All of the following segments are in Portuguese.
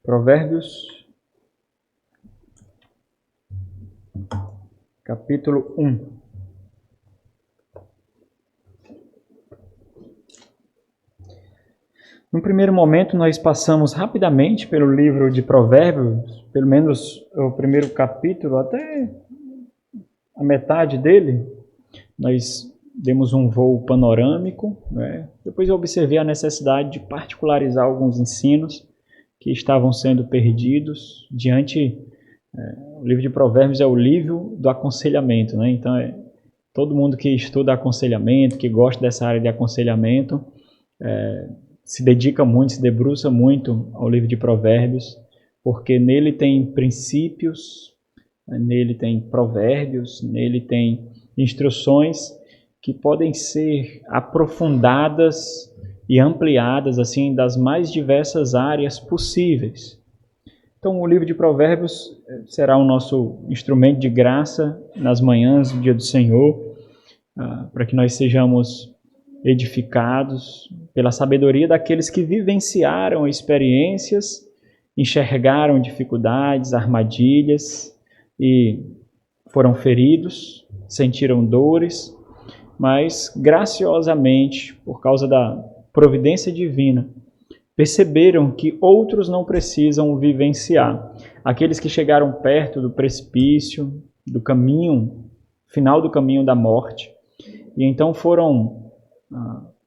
Provérbios, capítulo 1. No primeiro momento, nós passamos rapidamente pelo livro de Provérbios, pelo menos o primeiro capítulo, até a metade dele. Nós demos um voo panorâmico, né? Depois eu observei a necessidade de particularizar alguns ensinos que estavam sendo perdidos diante... O livro de Provérbios é o livro do aconselhamento, né? Então, todo mundo que estuda aconselhamento, que gosta dessa área de aconselhamento, se dedica muito, se debruça muito ao livro de Provérbios, porque nele tem princípios, nele tem provérbios, nele tem instruções que podem ser aprofundadas e ampliadas assim das mais diversas áreas possíveis. Então, o livro de Provérbios será o nosso instrumento de graça nas manhãs do dia do Senhor, para que nós sejamos edificados pela sabedoria daqueles que vivenciaram experiências, enxergaram dificuldades, armadilhas e foram feridos, sentiram dores, mas graciosamente, por causa da providência divina, perceberam que outros não precisam vivenciar. Aqueles que chegaram perto do precipício, do caminho, final do caminho da morte, e então foram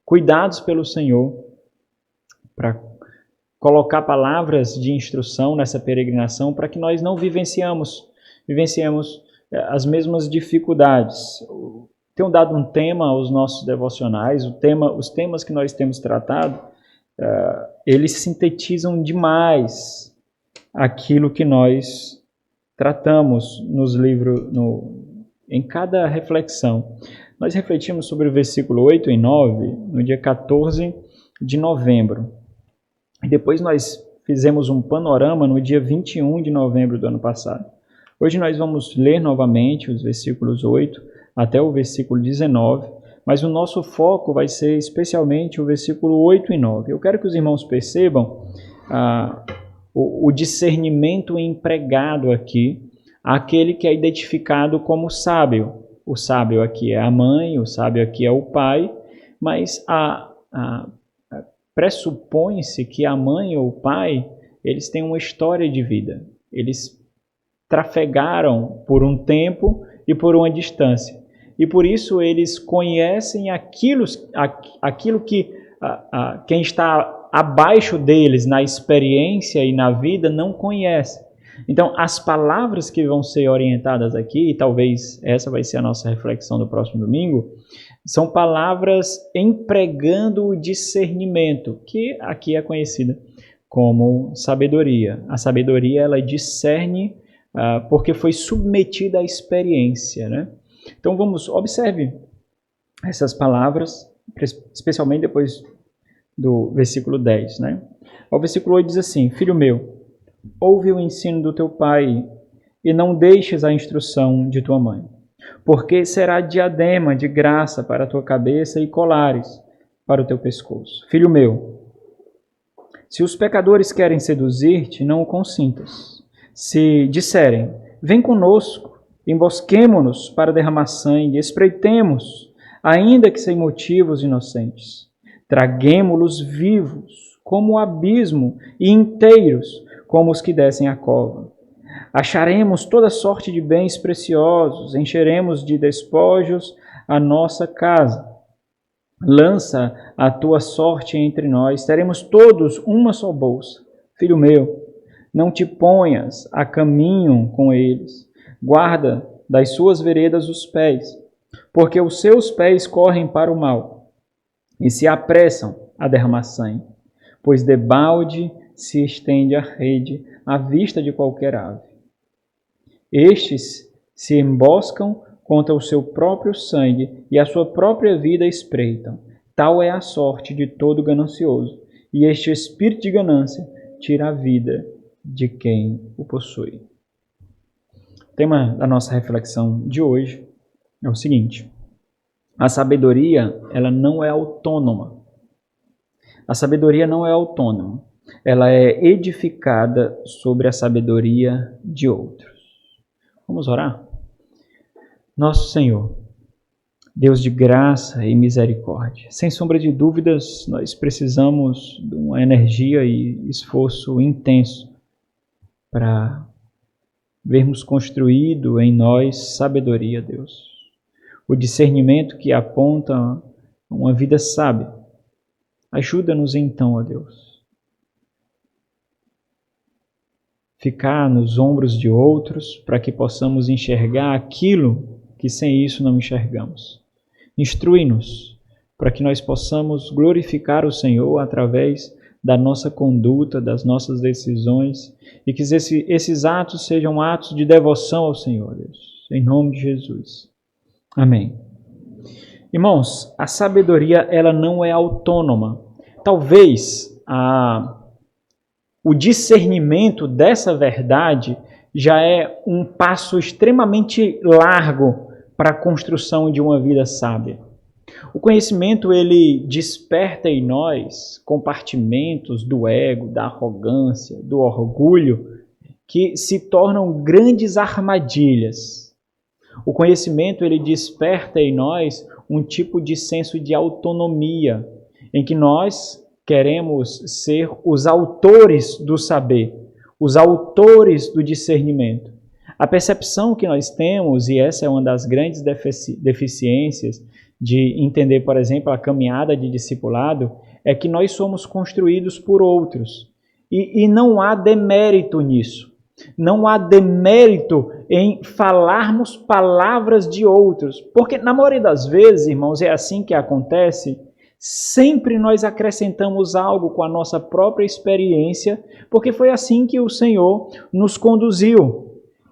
cuidados pelo Senhor para colocar palavras de instrução nessa peregrinação para que nós não vivenciemos as mesmas dificuldades. Tenho dado um tema aos nossos devocionais, os temas que nós temos tratado, eles sintetizam demais aquilo que nós tratamos nos livros, em cada reflexão. Nós refletimos sobre o versículo 8 e 9 no dia 14 de novembro. E depois nós fizemos um panorama no dia 21 de novembro do ano passado. Hoje nós vamos ler novamente os versículos 8 até o versículo 19, mas o nosso foco vai ser especialmente o versículo 8 e 9. Eu quero que os irmãos percebam o discernimento empregado aqui, aquele que é identificado como sábio. O sábio aqui é a mãe, o sábio aqui é o pai, mas pressupõe-se que a mãe ou o pai, eles têm uma história de vida. Eles trafegaram por um tempo e por uma distância. E por isso eles conhecem aquilo que quem está abaixo deles na experiência e na vida não conhece. Então, as palavras que vão ser orientadas aqui, e talvez essa vai ser a nossa reflexão do próximo domingo, são palavras empregando o discernimento, que aqui é conhecida como sabedoria. A sabedoria, ela discerne porque foi submetida à experiência, né? Então, observe essas palavras, especialmente depois do versículo 10, né? O versículo 8 diz assim: Filho meu, ouve o ensino do teu pai e não deixes a instrução de tua mãe, porque será diadema de graça para a tua cabeça e colares para o teu pescoço. Filho meu, se os pecadores querem seduzir-te, não o consintas. Se disserem, vem conosco, embosquemo-nos para derramar sangue, espreitemos, ainda que sem motivos inocentes. Traguemo-los vivos, como o abismo, e inteiros, como os que descem a cova. Acharemos toda sorte de bens preciosos, encheremos de despojos a nossa casa. Lança a tua sorte entre nós, teremos todos uma só bolsa. Filho meu, não te ponhas a caminho com eles. Guarda das suas veredas os pés, porque os seus pés correm para o mal e se apressam a derramar sangue, pois debalde se estende a rede à vista de qualquer ave. Estes se emboscam contra o seu próprio sangue e a sua própria vida espreitam. Tal é a sorte de todo ganancioso, e este espírito de ganância tira a vida de quem o possui. O tema da nossa reflexão de hoje é o seguinte: a sabedoria, ela não é autônoma. A sabedoria não é autônoma. ela é edificada sobre a sabedoria de outros. Vamos orar? Nosso Senhor, Deus de graça e misericórdia, sem sombra de dúvidas, nós precisamos de uma energia e esforço intenso para vermos construído em nós sabedoria, Deus. O discernimento que aponta uma vida sábia. Ajuda-nos então, ó Deus, ficar nos ombros de outros para que possamos enxergar aquilo que sem isso não enxergamos. Instrui-nos para que nós possamos glorificar o Senhor através da nossa conduta, das nossas decisões, e que esses atos sejam atos de devoção ao Senhor, Deus. Em nome de Jesus. Amém. Irmãos, a sabedoria ela não é autônoma. Talvez o discernimento dessa verdade já é um passo extremamente largo para a construção de uma vida sábia. O conhecimento ele desperta em nós compartimentos do ego, da arrogância, do orgulho, que se tornam grandes armadilhas. O conhecimento ele desperta em nós um tipo de senso de autonomia, em que nós queremos ser os autores do saber, os autores do discernimento. A percepção que nós temos, e essa é uma das grandes deficiências de entender, por exemplo, a caminhada de discipulado, é que nós somos construídos por outros. E não há demérito nisso. Não há demérito em falarmos palavras de outros. Porque na maioria das vezes, irmãos, é assim que acontece. Sempre nós acrescentamos algo com a nossa própria experiência, porque foi assim que o Senhor nos conduziu.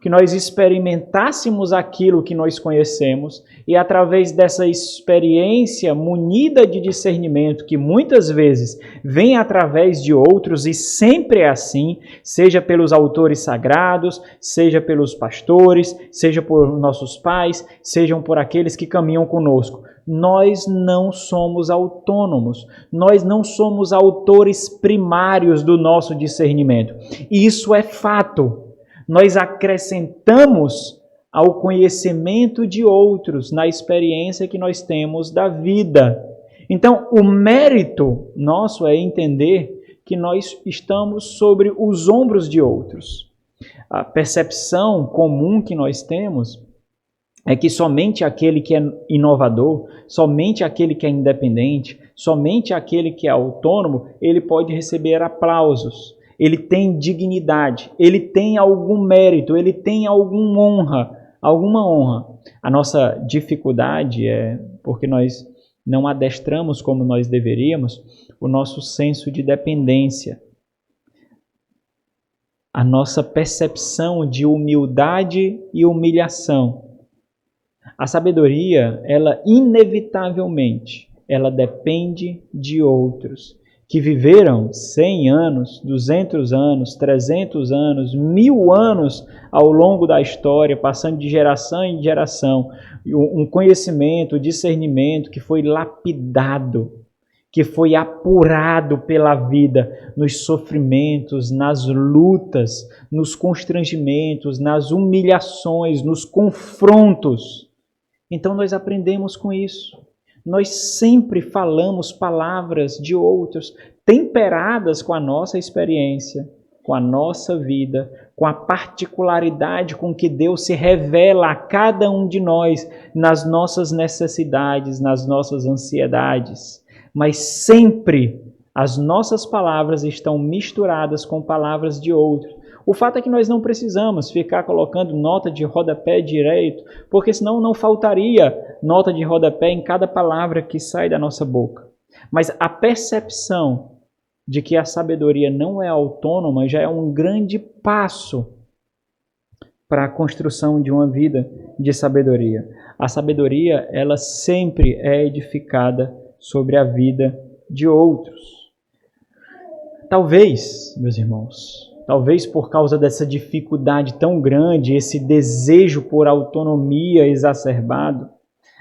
Que nós experimentássemos aquilo que nós conhecemos e através dessa experiência munida de discernimento, que muitas vezes vem através de outros e sempre é assim, seja pelos autores sagrados, seja pelos pastores, seja por nossos pais, sejam por aqueles que caminham conosco. Nós não somos autônomos, nós não somos autores primários do nosso discernimento. E isso é fato. Nós acrescentamos ao conhecimento de outros na experiência que nós temos da vida. Então, o mérito nosso é entender que nós estamos sobre os ombros de outros. A percepção comum que nós temos é que somente aquele que é inovador, somente aquele que é independente, somente aquele que é autônomo, ele pode receber aplausos. Ele tem dignidade, ele tem algum mérito, ele tem alguma honra. A nossa dificuldade é porque nós não adestramos como nós deveríamos o nosso senso de dependência, a nossa percepção de humildade e humilhação. A sabedoria, ela inevitavelmente, ela depende de outros que viveram 100 anos, 200 anos, 300 anos, 1000 anos ao longo da história, passando de geração em geração, um conhecimento, discernimento que foi lapidado, que foi apurado pela vida, nos sofrimentos, nas lutas, nos constrangimentos, nas humilhações, nos confrontos. Então nós aprendemos com isso. Nós sempre falamos palavras de outros, temperadas com a nossa experiência, com a nossa vida, com a particularidade com que Deus se revela a cada um de nós nas nossas necessidades, nas nossas ansiedades. Mas sempre as nossas palavras estão misturadas com palavras de outros. O fato é que nós não precisamos ficar colocando nota de rodapé direito, porque senão não faltaria nota de rodapé em cada palavra que sai da nossa boca. Mas a percepção de que a sabedoria não é autônoma já é um grande passo para a construção de uma vida de sabedoria. A sabedoria, ela sempre é edificada sobre a vida de outros. Talvez, meus irmãos, talvez por causa dessa dificuldade tão grande, esse desejo por autonomia exacerbado,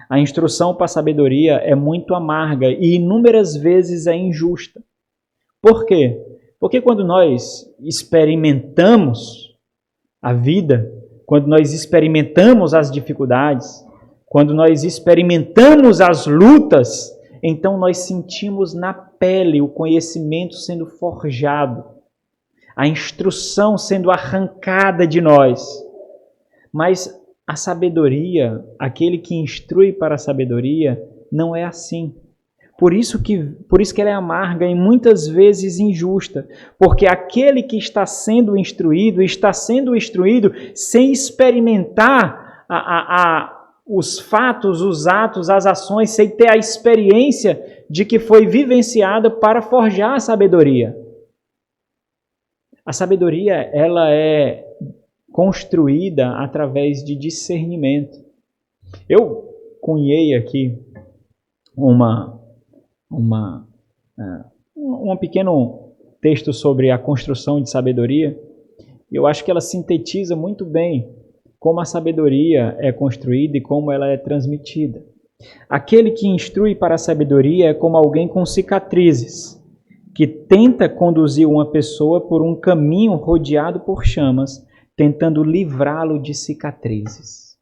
a instrução para a sabedoria é muito amarga e inúmeras vezes é injusta. Por quê? Porque quando nós experimentamos a vida, quando nós experimentamos as dificuldades, quando nós experimentamos as lutas, então nós sentimos na pele o conhecimento sendo forjado, a instrução sendo arrancada de nós. Mas a sabedoria, aquele que instrui para a sabedoria, não é assim. Por isso que ela é amarga e muitas vezes injusta, porque aquele que está sendo instruído sem experimentar os fatos, os atos, as ações, sem ter a experiência de que foi vivenciada para forjar a sabedoria. A sabedoria, ela é construída através de discernimento. Eu cunhei aqui um pequeno texto sobre a construção de sabedoria. Eu acho que ela sintetiza muito bem como a sabedoria é construída e como ela é transmitida. Aquele que instrui para a sabedoria é como alguém com cicatrizes, que tenta conduzir uma pessoa por um caminho rodeado por chamas, tentando livrá-lo de cicatrizes.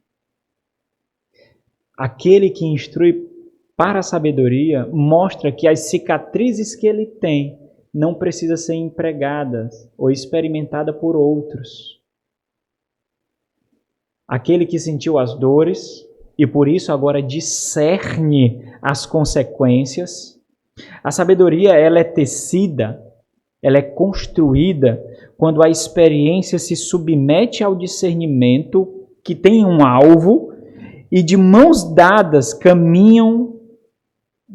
Aquele que instrui para a sabedoria mostra que as cicatrizes que ele tem não precisam ser empregadas ou experimentadas por outros. Aquele que sentiu as dores e por isso agora discerne as consequências. A sabedoria, ela é tecida, ela é construída quando a experiência se submete ao discernimento que tem um alvo e de mãos dadas caminham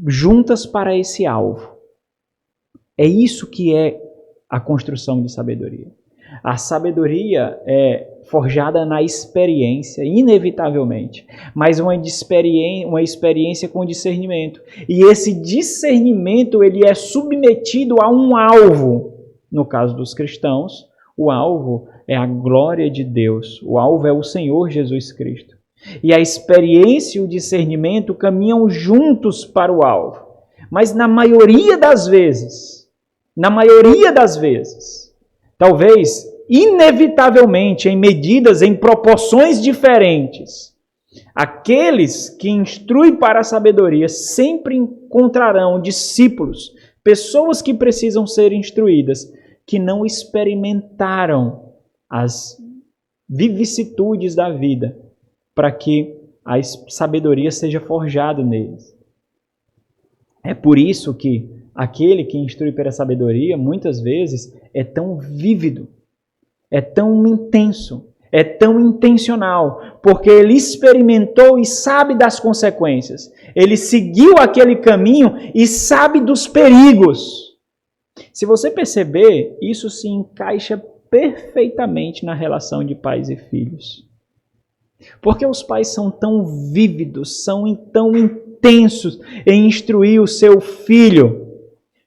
juntas para esse alvo. É isso que é a construção de sabedoria. A sabedoria é forjada na experiência, inevitavelmente, mas uma experiência com discernimento. E esse discernimento ele é submetido a um alvo. No caso dos cristãos, o alvo é a glória de Deus. O alvo é o Senhor Jesus Cristo. E a experiência e o discernimento caminham juntos para o alvo. Mas na maioria das vezes, talvez inevitavelmente, em medidas, em proporções diferentes, aqueles que instruem para a sabedoria sempre encontrarão discípulos, pessoas que precisam ser instruídas, que não experimentaram as vicissitudes da vida, para que a sabedoria seja forjada neles. É por isso que aquele que instrui para a sabedoria, muitas vezes, é tão vívido, é tão intenso, é tão intencional, porque ele experimentou e sabe das consequências. Ele seguiu aquele caminho e sabe dos perigos. Se você perceber, isso se encaixa perfeitamente na relação de pais e filhos. Porque os pais são tão vívidos, são tão intensos em instruir o seu filho.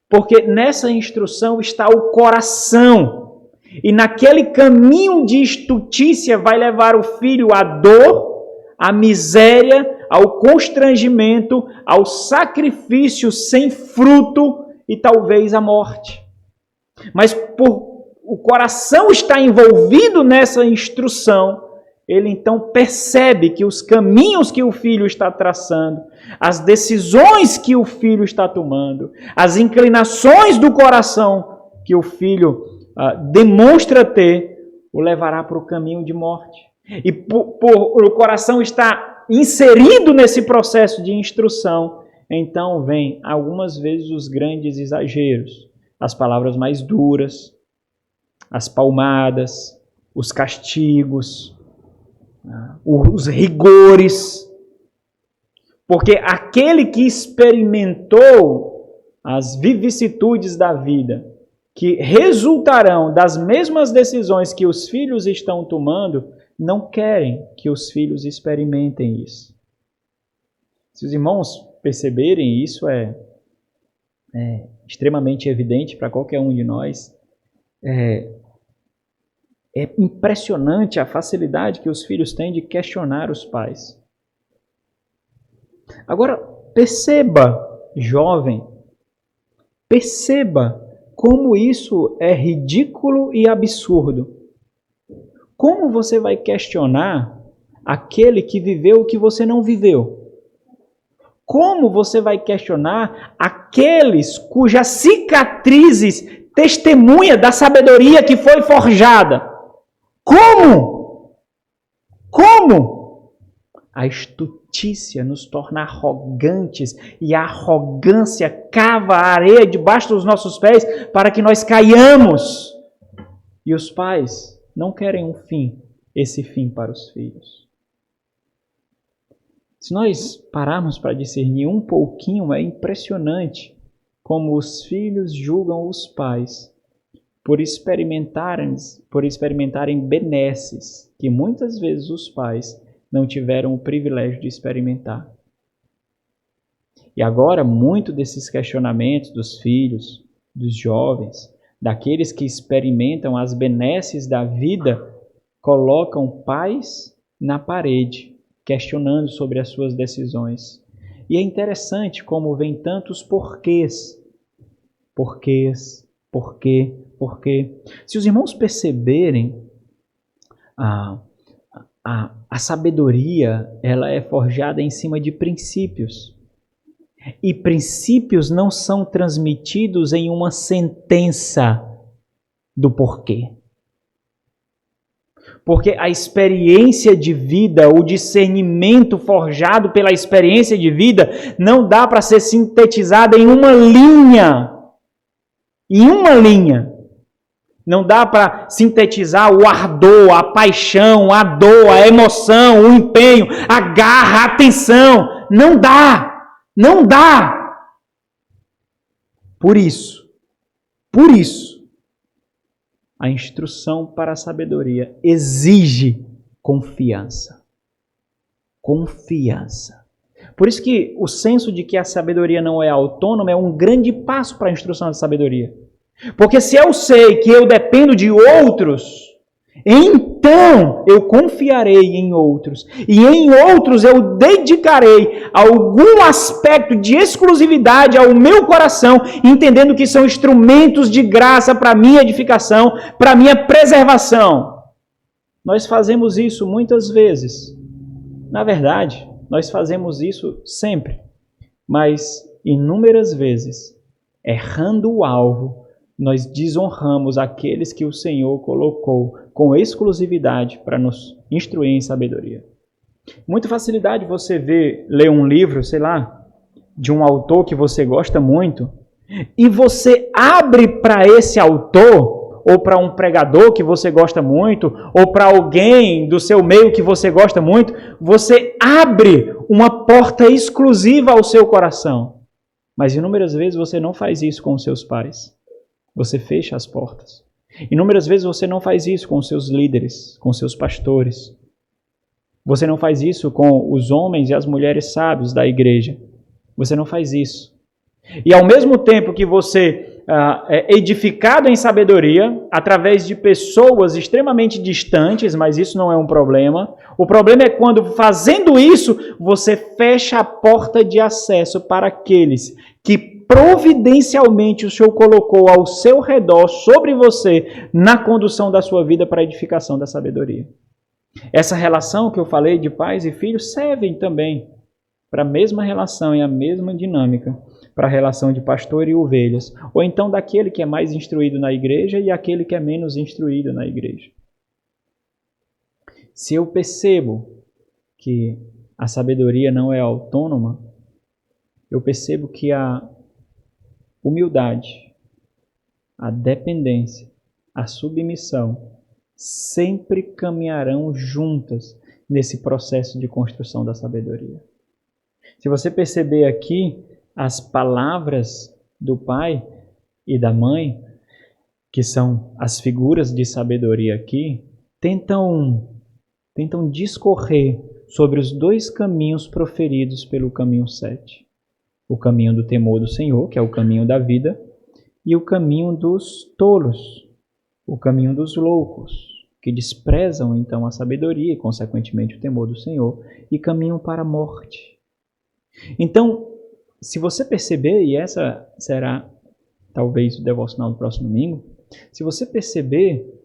Porque nessa instrução está o coração. E naquele caminho de estutícia vai levar o filho à dor, à miséria, ao constrangimento, ao sacrifício sem fruto e talvez à morte. Mas por o coração estar envolvido nessa instrução, ele então percebe que os caminhos que o filho está traçando, as decisões que o filho está tomando, as inclinações do coração que o filho demonstra ter, o levará para o caminho de morte. E por o coração estar inserido nesse processo de instrução, então vem algumas vezes os grandes exageros, as palavras mais duras, as palmadas, os castigos, os rigores, porque aquele que experimentou as vicissitudes da vida, que resultarão das mesmas decisões que os filhos estão tomando, não querem que os filhos experimentem isso. Se os irmãos perceberem, isso é extremamente evidente para qualquer um de nós. É impressionante a facilidade que os filhos têm de questionar os pais. Agora, perceba, jovem, perceba como isso é ridículo e absurdo. Como você vai questionar aquele que viveu o que você não viveu? Como você vai questionar aqueles cujas cicatrizes testemunha da sabedoria que foi forjada? Como? Como? A estutícia nos torna arrogantes e a arrogância cava a areia debaixo dos nossos pés para que nós caiamos. E os pais não querem um fim, esse fim para os filhos. Se nós pararmos para discernir um pouquinho, é impressionante como os filhos julgam os pais por experimentarem benesses que muitas vezes os pais não tiveram o privilégio de experimentar. E agora, muito desses questionamentos dos filhos, dos jovens, daqueles que experimentam as benesses da vida, colocam pais na parede, questionando sobre as suas decisões. E é interessante como vem tantos porquês. Porquês, porquê, porquê. Se os irmãos perceberem, a sabedoria ela é forjada em cima de princípios. E princípios não são transmitidos em uma sentença do porquê. Porque a experiência de vida, o discernimento forjado pela experiência de vida, não dá para ser sintetizado em uma linha. Em uma linha. Não dá para sintetizar o ardor, a paixão, a dor, a emoção, o empenho, a garra, a atenção. Não dá. Não dá! Por isso, a instrução para a sabedoria exige confiança. Confiança. Por isso que o senso de que a sabedoria não é autônoma é um grande passo para a instrução da sabedoria. Porque se eu sei que eu dependo de outros, então eu confiarei em outros. E em outros eu dedicarei algum aspecto de exclusividade ao meu coração, entendendo que são instrumentos de graça para minha edificação, para minha preservação. Nós fazemos isso muitas vezes. Na verdade, nós fazemos isso sempre. Mas inúmeras vezes, errando o alvo, nós desonramos aqueles que o Senhor colocou com exclusividade para nos instruir em sabedoria. Muita facilidade você ler um livro, sei lá, de um autor que você gosta muito, e você abre para esse autor, ou para um pregador que você gosta muito, ou para alguém do seu meio que você gosta muito, você abre uma porta exclusiva ao seu coração. Mas inúmeras vezes você não faz isso com os seus pais. Você fecha as portas. Inúmeras vezes você não faz isso com os seus líderes, com os seus pastores. Você não faz isso com os homens e as mulheres sábios da igreja. Você não faz isso. E ao mesmo tempo que você é edificado em sabedoria, através de pessoas extremamente distantes, mas isso não é um problema. O problema é quando, fazendo isso, você fecha a porta de acesso para aqueles que providencialmente o Senhor colocou ao seu redor, sobre você, na condução da sua vida para a edificação da sabedoria. Essa relação que eu falei de pais e filhos servem também para a mesma relação e a mesma dinâmica, para a relação de pastor e ovelhas, ou então daquele que é mais instruído na igreja e aquele que é menos instruído na igreja. Se eu percebo que a sabedoria não é autônoma, eu percebo que a humildade, a dependência, a submissão sempre caminharão juntas nesse processo de construção da sabedoria. Se você perceber aqui, as palavras do pai e da mãe, que são as figuras de sabedoria aqui, tentam discorrer sobre os dois caminhos proferidos pelo caminho 7. O caminho do temor do Senhor, que é o caminho da vida, e o caminho dos tolos, o caminho dos loucos, que desprezam então a sabedoria e, consequentemente, o temor do Senhor, e caminham para a morte. Então, se você perceber, e essa será talvez o devocional do próximo domingo, se você perceber,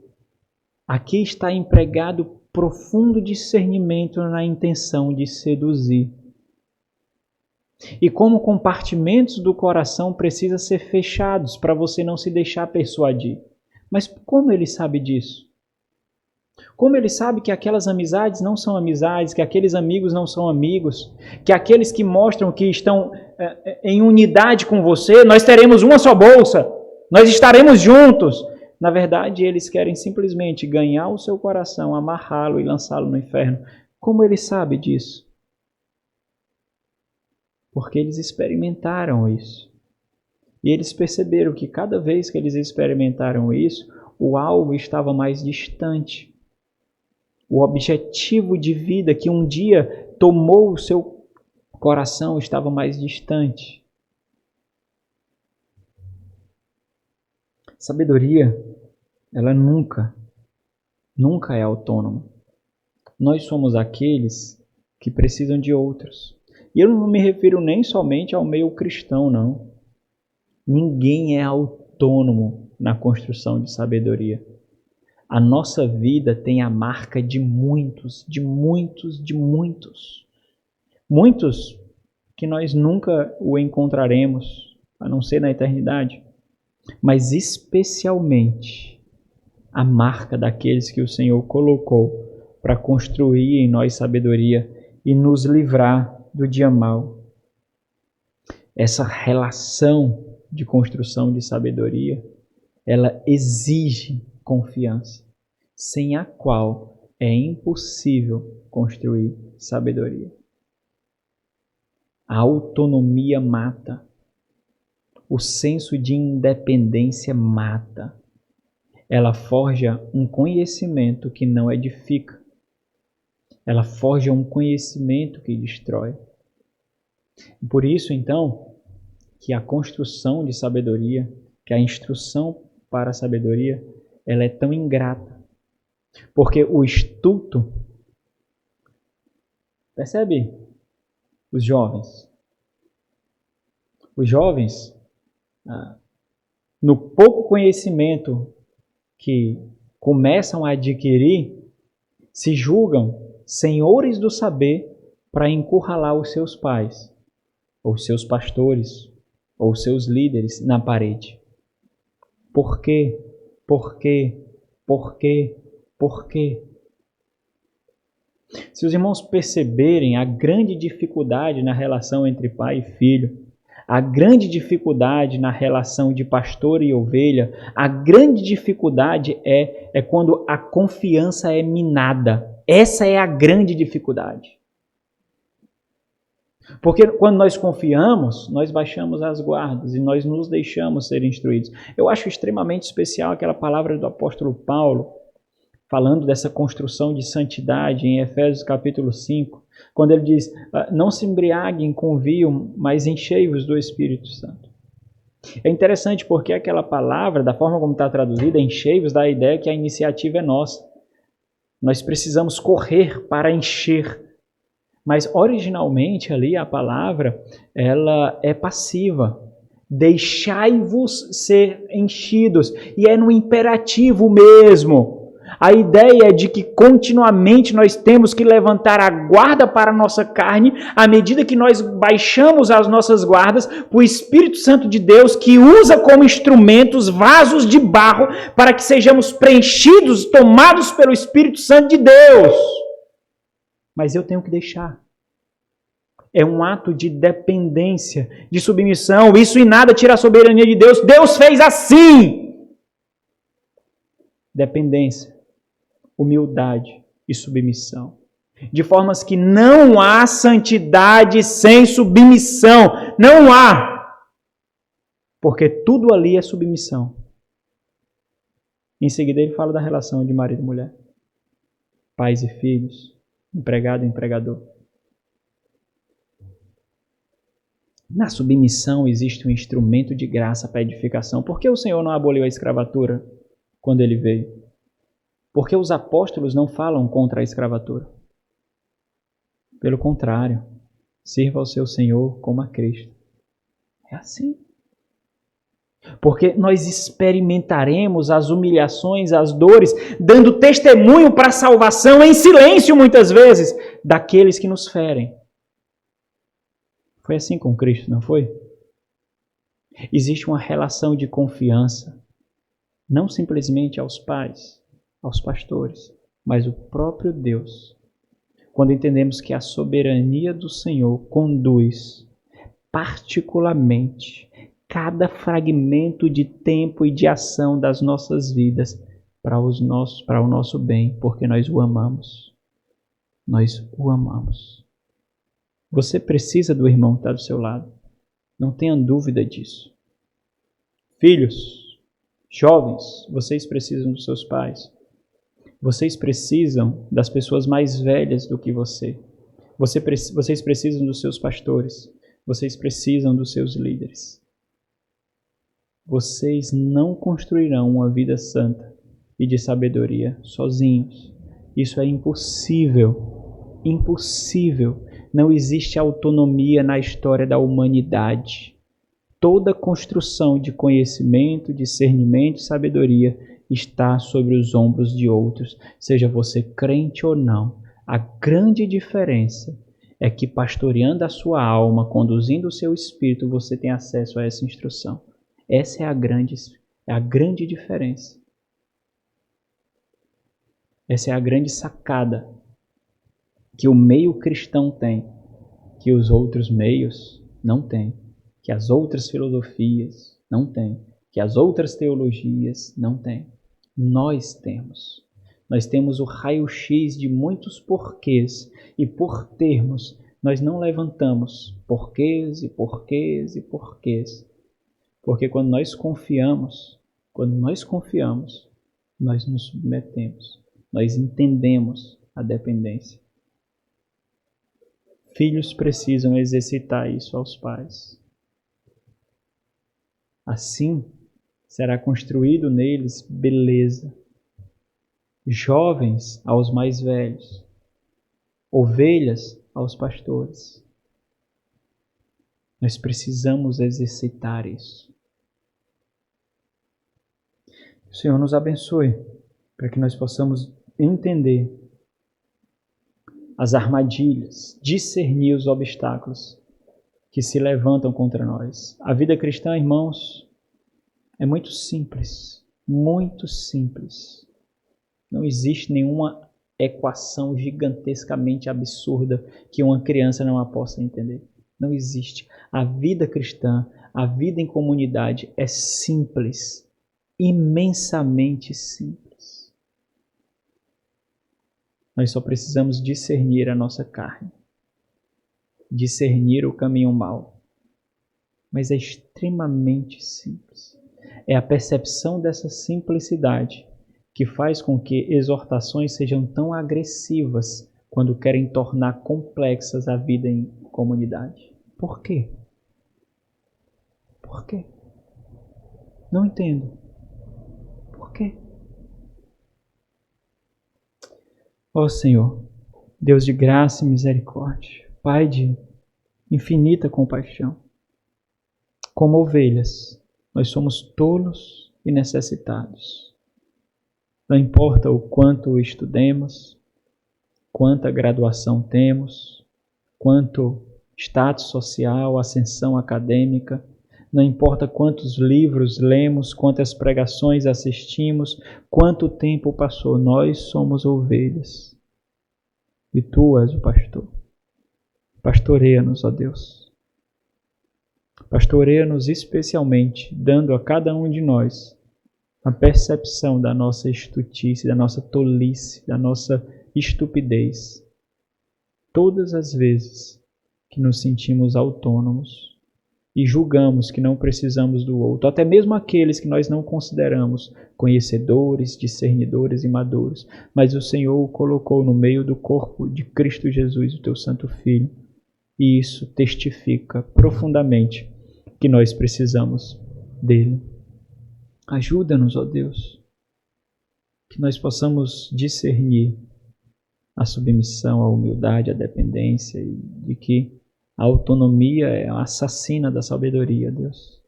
aqui está empregado profundo discernimento na intenção de seduzir. E como compartimentos do coração precisam ser fechados para você não se deixar persuadir. Mas como ele sabe disso? Como ele sabe que aquelas amizades não são amizades, que aqueles amigos não são amigos, que aqueles que mostram que estão em unidade com você, nós teremos uma só bolsa, nós estaremos juntos. Na verdade, eles querem simplesmente ganhar o seu coração, amarrá-lo e lançá-lo no inferno. Como ele sabe disso? Porque eles experimentaram isso. E eles perceberam que cada vez que eles experimentaram isso, o alvo estava mais distante. O objetivo de vida que um dia tomou o seu coração estava mais distante. Sabedoria, ela nunca é autônoma. Nós somos aqueles que precisam de outros. E eu não me refiro nem somente ao meio cristão, não. Ninguém é autônomo na construção de sabedoria. A nossa vida tem a marca de muitos. Muitos que nós nunca o encontraremos, a não ser na eternidade. Mas especialmente a marca daqueles que o Senhor colocou para construir em nós sabedoria e nos livrar do dia mau. Essa relação de construção de sabedoria, ela exige confiança, sem a qual é impossível construir sabedoria. A autonomia mata. O senso de independência mata. Ela forja um conhecimento que não edifica. Ela forja um conhecimento que destrói. Por isso, então, que a construção de sabedoria, que a instrução para a sabedoria, ela é tão ingrata. Porque o estulto, percebe? Os jovens, no pouco conhecimento que começam a adquirir, se julgam senhores do saber para encurralar os seus pais, ou seus pastores, ou seus líderes na parede. Por quê? Por quê? Por quê? Por quê? Se os irmãos perceberem a grande dificuldade na relação entre pai e filho, a grande dificuldade na relação de pastor e ovelha, a grande dificuldade é quando a confiança é minada. Essa é a grande dificuldade. Porque quando nós confiamos, nós baixamos as guardas e nós nos deixamos ser instruídos. Eu acho extremamente especial aquela palavra do apóstolo Paulo, falando dessa construção de santidade em Efésios capítulo 5, quando ele diz, não se embriaguem com vinho, mas enchei-vos do Espírito Santo. É interessante porque aquela palavra, da forma como está traduzida, enchei-vos, dá a ideia que a iniciativa é nossa. Nós precisamos correr para encher. Mas originalmente ali a palavra, ela é passiva. Deixai-vos ser enchidos. E é no imperativo mesmo. A ideia é de que continuamente nós temos que levantar a guarda para a nossa carne, à medida que nós baixamos as nossas guardas, o Espírito Santo de Deus, que usa como instrumentos vasos de barro, para que sejamos preenchidos, tomados pelo Espírito Santo de Deus. Mas eu tenho que deixar. É um ato de dependência, de submissão. Isso em nada tira a soberania de Deus. Deus fez assim. Dependência, humildade e submissão. De formas que não há santidade sem submissão. Não há. Porque tudo ali é submissão. Em seguida ele fala da relação de marido e mulher. Pais e filhos. Empregado e empregador. Na submissão existe um instrumento de graça para edificação. Por que o Senhor não aboliu a escravatura quando ele veio? Porque os apóstolos não falam contra a escravatura. Pelo contrário, sirva ao seu Senhor como a Cristo. É assim. porque nós experimentaremos as humilhações, as dores, dando testemunho para a salvação em silêncio, muitas vezes, daqueles que nos ferem. Foi assim com Cristo, não foi? Existe uma relação de confiança, não simplesmente aos pais, aos pastores, mas o próprio Deus. Quando entendemos que a soberania do Senhor conduz particularmente cada fragmento de tempo e de ação das nossas vidas para o nosso bem, porque nós o amamos. Nós o amamos. Você precisa do irmão que está do seu lado. Não tenha dúvida disso. Filhos, jovens, vocês precisam dos seus pais. Vocês precisam das pessoas mais velhas do que você. Vocês precisam dos seus pastores. Vocês precisam dos seus líderes. Vocês não construirão uma vida santa e de sabedoria sozinhos. Isso é impossível. Impossível. Não existe autonomia na história da humanidade. Toda construção de conhecimento, discernimento e sabedoria está sobre os ombros de outros, seja você crente ou não. A grande diferença é que pastoreando a sua alma, conduzindo o seu espírito, você tem acesso a essa instrução. Essa é a grande diferença. Essa é a grande sacada que o meio cristão tem, que os outros meios não têm, que as outras filosofias não têm, que as outras teologias não têm. Nós temos. Nós temos o raio-x de muitos porquês, e por termos, nós não levantamos porquês e porquês e porquês. Porque quando nós confiamos, nós nos submetemos, nós entendemos a dependência. Filhos precisam exercitar isso aos pais. Assim, será construído neles beleza. Jovens aos mais velhos, ovelhas aos pastores. Nós precisamos exercitar isso. O Senhor nos abençoe para que nós possamos entender as armadilhas, discernir os obstáculos que se levantam contra nós. A vida cristã, irmãos, é muito simples, muito simples. Não existe nenhuma equação gigantescamente absurda que uma criança não a possa entender. Não existe. A vida cristã, a vida em comunidade é simples, imensamente simples. Nós só precisamos discernir a nossa carne, discernir o caminho mau. Mas é extremamente simples. É a percepção dessa simplicidade que faz com que exortações sejam tão agressivas quando querem tornar complexas a vida em comunidade. Por quê? Por quê? Não entendo. Por quê? Ó Senhor, Deus de graça e misericórdia, Pai de infinita compaixão, como ovelhas, nós somos tolos e necessitados. Não importa o quanto estudemos, quanta graduação temos, quanto status social, ascensão acadêmica, não importa quantos livros lemos, quantas pregações assistimos, quanto tempo passou, nós somos ovelhas. E Tu és o pastor. Pastoreia-nos, ó Deus. Pastoreia-nos especialmente, dando a cada um de nós a percepção da nossa estutice, da nossa tolice, da nossa estupidez. Todas as vezes que nos sentimos autônomos e julgamos que não precisamos do outro, até mesmo aqueles que nós não consideramos conhecedores, discernidores e maduros, mas o Senhor o colocou no meio do corpo de Cristo Jesus, o Teu Santo Filho, e isso testifica profundamente que nós precisamos dele. Ajuda-nos, ó Deus, que nós possamos discernir a submissão, a humildade, a dependência e de que a autonomia é a assassina da sabedoria, Deus.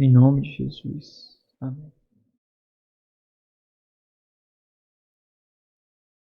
Em nome de Jesus. Amém.